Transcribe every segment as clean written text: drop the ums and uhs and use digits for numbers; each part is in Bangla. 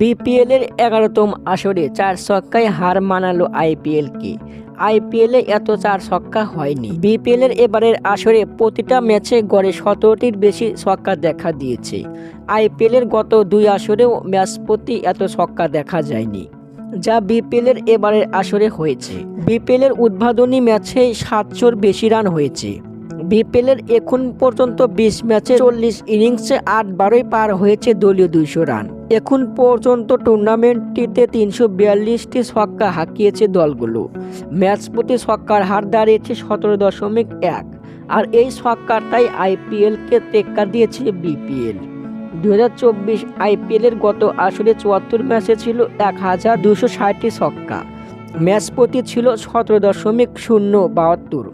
বিপিএল এর ১১তম আসরে ৪ ছক্কায় হার মানালো আইপিএলকে। আইপিএলে এত ৪ ছক্কা হয়নি। বিপিএল এর এবারের আসরে প্রতিটা ম্যাচে গড়ে ১৭টির বেশি ছক্কা দেখা দিয়েছে। আইপিএল এর গত ২ আসরেও ম্যাচ প্রতি এত ছক্কা দেখা যায়নি, যা বিপিএল এর এবারের আসরে হয়েছে। বিপিএল এর উদ্বোধনী ম্যাচে ৭০০-র বেশি রান হয়েছে। বিপিএল এর এখন পর্যন্ত ২০ ম্যাচে ৪০ ইনিংসে ৮বারই পার হয়েছে দলীয় ২০০ রান। এখন পর্যন্ত টুর্নামেন্টটিতে ৩৪২টি ছক্কা হাঁকিয়েছে দলগুলো। ম্যাচ প্রতি ছক্কার হার দাঁড়িয়েছে ১৭.১, আর এই ছক্কাটাই আইপিএলকে টেক্কা দিয়েছে বিপিএল। ২০২৪ আইপিএলের গত আসরে ৭৪ ম্যাচে ছিল ১,২৬০টি ছক্কা। ম্যাচ প্রতি ছিল ১৭.০৭২।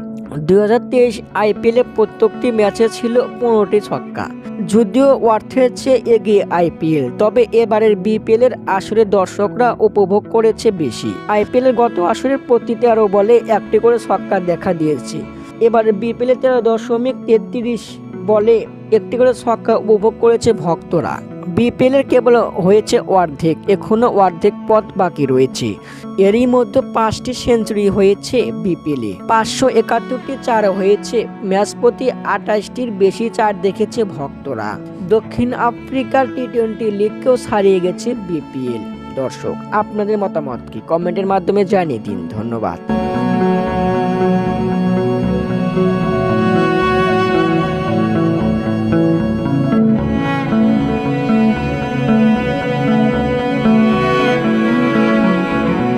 ২০২৩ আইপিএলে প্রত্যেকটি ম্যাচে ছিল ১৫টি ছক্কা। যদিও অর্থের চেয়ে এগিয়ে আইপিএল, তবে এবারের বিপিএল এর আসরে দর্শকরা উপভোগ করেছে বেশি। আইপিএলের গত আসরের প্রতি ১৩ বলে একটি করে ছক্কা দেখা দিয়েছে। এবারে বিপিএল ১৩.৩৩ বলে একটি করে ছক্কা উপভোগ করেছে ভক্তরা। বিপিএল এর কেবল হয়েছে অর্ধেক, এখনও অর্ধেক পথ বাকি রয়েছে। এরই মধ্যে ৫টি সেঞ্চুরি হয়েছে বিপিএলে, ৫৭১টি চার হয়েছে। ম্যাচ প্রতি ২৮টির বেশি চার দেখেছে ভক্তরা। দক্ষিণ আফ্রিকার টি-২০ লিগকেও ছাড়িয়ে গেছে বিপিএল। দর্শক, আপনাদের মতামত কি কমেন্টের মাধ্যমে জানিয়ে দিন। ধন্যবাদ।